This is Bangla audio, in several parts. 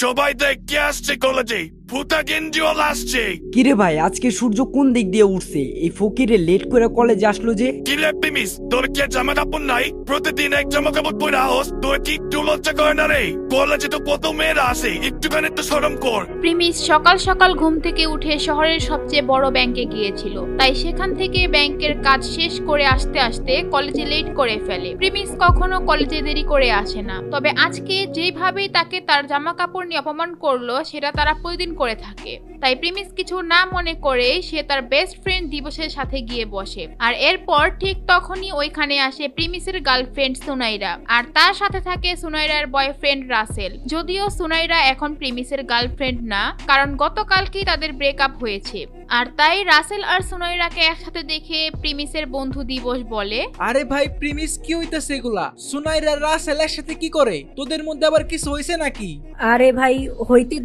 সবাই দেখে আসছে কলেজে, ভূতা গেঞ্জিওয়াল আসছে। কিরে ভাই, আজকে সূর্য কোন দিক দিয়ে উঠছে? এই ফকিরে লেট করে কলেজে আসলো যে। কি রে প্রিমিস, তোর কি আর জামা কাপড় নাই? প্রতিদিন এক জামা কাপড় পরে আহস, তোর কি একটু লজ্জা করে না রে? কলেজে তো কত মেয়েরা আসে, একটুখানি তো শরম কর। প্রিমিস সকাল সকাল ঘুম থেকে উঠে শহরের সবচেয়ে বড় ব্যাংকে গিয়েছিল, তাই সেখান থেকে ব্যাংকের কাজ শেষ করে আসতে আসতে কলেজে লেট করে ফেলে। প্রিমিস কখনো কলেজে দেরি করে আসে না, তবে আজকে যেভাবেই তাকে তার জামা কাপড় নিয়ে অপমান করলো সেটা তারা প্রতিদিন করে থাকে। তাই প্রিমিস কিছু না মনে করে সে তার বেস্ট ফ্রেন্ড দিবসের সাথে গিয়ে বসে। আর এরপর ঠিক তখনই ওইখানে আসে প্রিমিসের গার্লফ্রেন্ড সুনাইরা, আর তার সাথে থাকে সুনাইরার বয়ফ্রেন্ড রাসেল। যদিও সুনাইরা এখন প্রিমিসের গার্লফ্রেন্ড না, কারণ গতকালকেই তাদের ব্রেকআপ হয়েছে। আর তাই রাসেল আর সুনাইরাকে একসাথে দেখে প্রিমিসের বন্ধু দিবস বলে, আরে ভাই প্রিমিস, কি হইতাছে এগুলা? সুনাইরা রাসেল একসাথে কি করে? তোদের মধ্যে আবার কিছু হইছে নাকি? আরে ভাই হইতে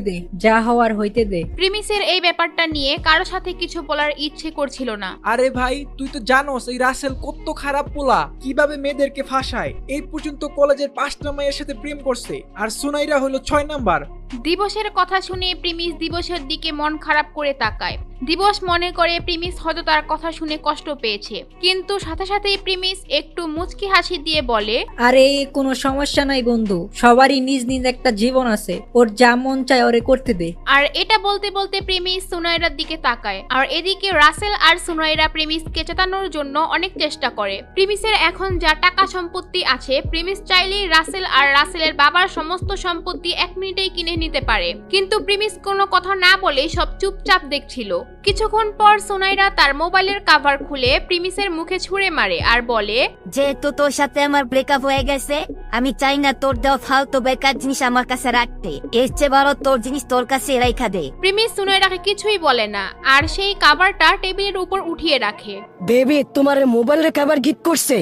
দে, যা হওয়ার হইতে দে। প্রিমিসের এই ব্যাপারটা নিয়ে কারো সাথে কিছু বলার ইচ্ছে করছিল না। আরে ভাই, তুই তো জানোস এই রাসেল কত খারাপ পোলা, কিভাবে মেয়েদেরকে ফাঁসায়। এই পর্যন্ত কলেজের 5টা মেয়ের সাথে প্রেম করছে, আর সুনাইরা হলো 6 নাম্বার। দিবসের কথা শুনে প্রিমিস দিবসের দিকে মন খারাপ করে তাকায়। দিবস মনে করে প্রিমিস হয়তো তার কথা শুনে কষ্ট পেয়েছে, কিন্তু সাথে সাথেই প্রিমিস একটু মুচকি হাসি দিয়ে বলে, আরে কোনো সমস্যা নাই বন্ধু, সবারই নিজ নিজ একটা জীবন আছে, ওর যা মন চায় ওরে করতে দে। আর এটা বলতে বলতে প্রিমিস সুনাইরার দিকে তাকায়। আর এদিকে রাসেল আর সুনাইরা প্রিমিসকে চেতানোর জন্য অনেক চেষ্টা করে। প্রিমিসের এখন যা টাকা সম্পত্তি আছে, প্রিমিস চাইলেই রাসেল আর রাসেলের বাবার সমস্ত সম্পত্তি 1 মিনিটেই কিনে নিতে পারে, কিন্তু প্রিমিস কোনো কথা না বলে সব চুপচাপ দেখছিল। কিছুক্ষণ পর সুনাইরা তার মোবাইলের কভার খুলে প্রিমিসের মুখে ছুঁড়ে মারে আর বলে, যেহেতু তোর সাথে আমার ব্রেকআপ হয়ে গেছে, আমি চাই না তোর দেওয়া ফালতু বেকার জিনিস আমার কাছে রাখতে। এর চেয়ে ভালো তোর জিনিস তোর কাছে রাইখা দে। প্রিমিস সুনাইরাকে কিছুই বলে না, আর সেই কভারটা টেবিলের উপর উঠিয়ে রাখে। বেবি, তোমার মোবাইলের কভার গিফট করছে?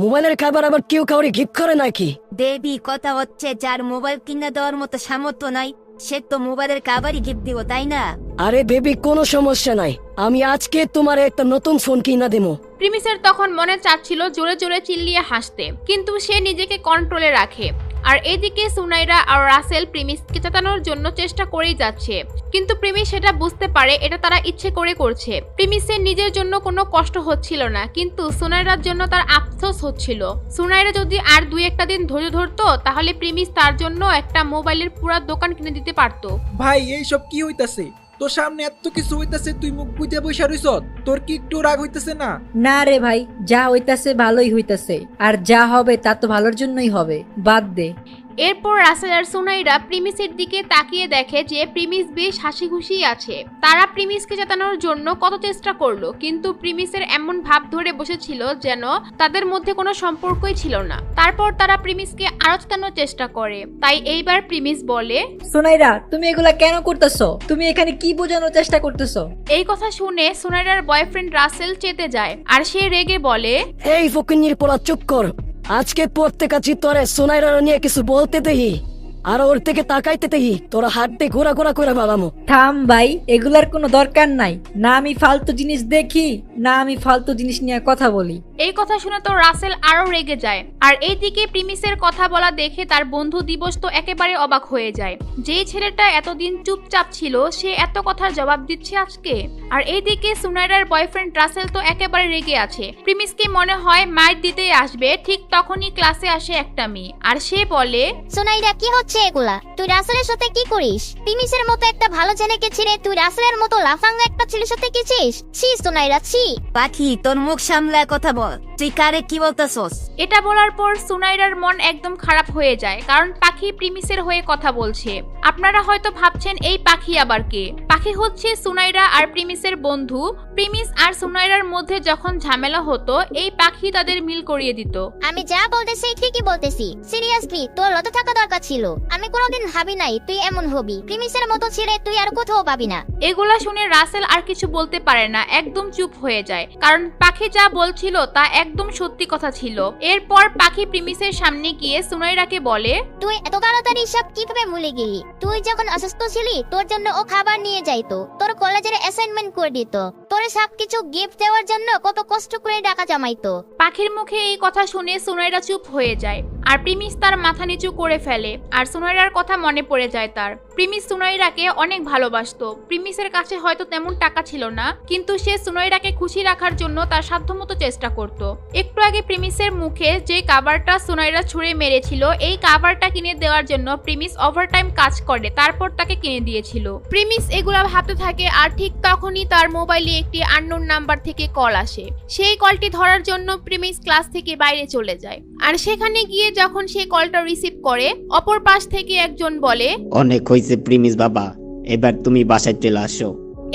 মোবাইলের কভার আবার কেউ কাউরে গিফট করে নাকি? বেবি, কথা হচ্ছে যার মোবাইল কিনে দেওয়ার মতো সামর্থ্য নাই, সে তো মোবাইলের কভারই গিফট দিব, তাই না? আরে বেবি, কোনো সমস্যা নাই, আমি আজকে তোমার একটা নতুন ফোন কিনা দেবো। প্রিমিসের তখন মনে চাচ্ছিল জোরে জোরে চিল্লিয়ে হাসতে, কিন্তু সে নিজেকে কন্ট্রোলে রাখে। আর এদিকে সুনাইরা আর রাসেল প্রিমিসকে চেতানোর জন্য চেষ্টা করেই যাচ্ছে, কিন্তু প্রিমিস সেটা বুঝতে পারে এটা তারা ইচ্ছে করে করছে। প্রিমিসের নিজের জন্য কোনো কষ্ট হচ্ছিল না, কিন্তু সুনাইরার জন্য তার আফসোস হচ্ছিল। সুনাইরা যদি আর 2-1 দিন ধৈর্য ধরতো, তাহলে প্রিমিস তার জন্য একটা মোবাইলের পুরো দোকান কিনে দিতে পারতো। ভাই এইসব কি হইতাছে? তোর সামনে এত কিছু হইতাছে, তুই মুখ বুঝে বসে রইছ। তোর কি একটু রাগ হইতাছে না? না রে ভাই, যা হইতাছে ভালোই হইতাছে, আর যা হবে তা তো ভালোর জন্যই হবে, বাদ দে। এরপর রাসেল আর সুনাইরা প্রিমিসের দিকে তাকিয়ে দেখে যে প্রিমিস বেশ হাসি খুশি আছে। তারা প্রিমিসকে জেতানোর জন্য কত চেষ্টা করলো, কিন্তু প্রিমিসের এমন ভাব ধরে বসেছিল যেন তাদের মধ্যে কোনো সম্পর্কই ছিল না। তারপর তারা প্রিমিসকে আরো জেতানোর চেষ্টা করে। তাই এইবার প্রিমিস বলে, সুনাইরা, তুমি এগুলা কেন করতেছো? তুমি এখানে কি বোঝানোর চেষ্টা করতেছো? এই কথা শুনে সুনাইরার বয়ফ্রেন্ড রাসেল চেতে যায়, আর সে রেগে বলে, এই ফকিন্নির পোলা, চুপ কর। আজকে প্রত্যেক তোরে সোনাইরা নিয়ে কিছু বলতে দেহি, আর ওর থেকে তাকাইতে দেহি, তোরা হাঁটতে ঘোরা করে বাবামো। থাম ভাই, এগুলার কোনো দরকার নাই। না আমি ফালতু জিনিস দেখি, না আমি ফালতু জিনিস নিয়ে কথা বলি। এই কথা শুনে তো রাসেল আরো রেগে যায়। আর এইদিকে প্রিমিসের কথা বলা দেখে তার বন্ধু দিবস তো একেবারে অবাক হয়ে যায়। যেই ছেলেটা এতদিন চুপচাপ ছিল, সে এত কথার জবাব দিচ্ছে আজকে। আর এইদিকে সুনাইরার বয়ফ্রেন্ড রাসেল তো একেবারে রেগে আছে। প্রিমিসকে মনে হয় মাইর দিতেই আসবে, ঠিক তখনই ক্লাসে আসে একটা মেয়ে, আর সে বলে, সুনাইরা, কি হচ্ছে এগুলা? তুই রাসেলের সাথে কি করিস? প্রিমিসের মতো একটা ভালো ছেলেকে ছেড়ে তুই রাসেলের মতো লাফাঙ্গা একটা ছেলের সাথে গেছিস? ছি সুনাইরা, ছি। পাখি, তোর মুখ সামলায় কথা বল, তুই কারে কি বলতেছস? এটা বলার পর সুনাইরার মন একদম খারাপ হয়ে যায়, কারণ পাখি প্রিমিসের হয়ে কথা বলছে। আপনারা হয়তো ভাবছেন এই পাখি আবার কে? পাখি হচ্ছে সুনাইরা আর প্রিমিসের বন্ধু। প্রিমিস আর সুনাইরার মধ্যে যখন ঝামেলা হতো, এই পাখি তাদের মিল করিয়ে দিত। আমি যা বলতেছি ঠিকই বলতেছি। সিরিয়াসলি, তোর লজ্জা থাকা দরকার ছিল। আমি কোনোদিন ভাবি নাই তুই এমন হবি। প্রিমিসের মতো ছেড়ে তুই আর কোথাও পাবি না। এগুলা শুনে রাসেল আর কিছু বলতে পারে না, একদম চুপ হয়ে যায়, কারণ পাখি যা বলছিল তা একদম সত্যি কথা ছিল। এরপর পাখি প্রিমিসের সামনে গিয়ে সুনাইরাকে বলে, তুই এত তাড়াতাড়ি সব কিভাবে ভুলে গেলি? তুই যখন অসুস্থ ছিলি তোর জন্য ও খাবার নিয়ে যাইতো, তোর কলেজের অ্যাসাইনমেন্ট করে দিত, তোর সবকিছু গিফট দেওয়ার জন্য কত কষ্ট করে টাকা জমাইতো। পাখির মুখে এই কথা শুনে সুনাইরা চুপ হয়ে যায় আর প্রিমিস তার মাথা নিচু করে ফেলে। আর সুনাইরার কথা মনে পড়ে যায় তার। প্রিমিস সুনাইরাকে অনেক ভালোবাসতো। প্রিমিসের কাছে হয়তো তেমন টাকা ছিল না, কিন্তু সে সুনাইরাকে খুশি রাখার জন্য তার সাধ্যমতো চেষ্টা করত। একটু আগে প্রিমিসের মুখে যে কাভারটা সুনাইরা ছুঁড়ে মেরেছিল, এই কাভারটা কিনে দেওয়ার জন্য প্রিমিস ওভারটাইম কাজ করে, তারপর তাকে কিনে দিয়েছিল। প্রিমিস এগুলা ভাবতে থাকে আর ঠিক তখনই তার মোবাইলে একটি আননোন নাম্বার থেকে কল আসে। সেই কলটি ধরার জন্য প্রিমিস ক্লাস থেকে বাইরে চলে যায়। আর সেখানে গিয়ে যখন সে কলটা রিসিভ করে, অপর পাশ থেকে একজন বলে, অনেক হয়েছে প্রিমিস বাবা, এবার তুমি বাসায় চলে আসো।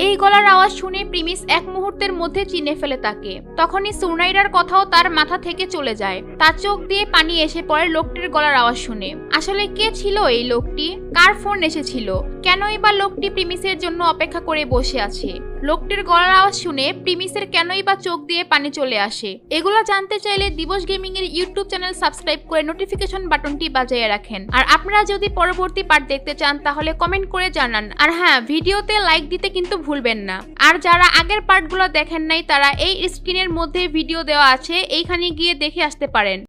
এই গলার আওয়াজ শুনে প্রিমিস এক মুহূর্তের মধ্যে চিনে ফেলে তাকে। তখনই সুনাইরার কথাও তার মাথা থেকে চলে যায়। তার চোখ দিয়ে পানি এসে পড়ে লোকটির গলার আওয়াজ শুনে। আসলে কে ছিল এই লোকটি? কার ফোন এসেছিল? কেনই বা লোকটি প্রিমিসের জন্য অপেক্ষা করে বসে আছে? লোকটির গলার আওয়াজ শুনে প্রিমিসের কেনই বা চোখ দিয়ে পানি চলে আসে? এগুলো জানতে চাইলে দিবস গেমিং এর ইউটিউব চ্যানেল সাবস্ক্রাইব করে নোটিফিকেশন বাটনটি বাজিয়ে রাখেন। আর আপনারা যদি পরবর্তী পার্ট দেখতে চান তাহলে কমেন্ট করে জানান। আর হ্যাঁ, ভিডিওতে লাইক দিতে কিন্তু ভুলবেন না। আর যারা আগের পার্টগুলো দেখেন নাই তারা এই স্ক্রিনের মধ্যে ভিডিও দেওয়া আছে, এইখানে গিয়ে দেখে আসতে পারেন।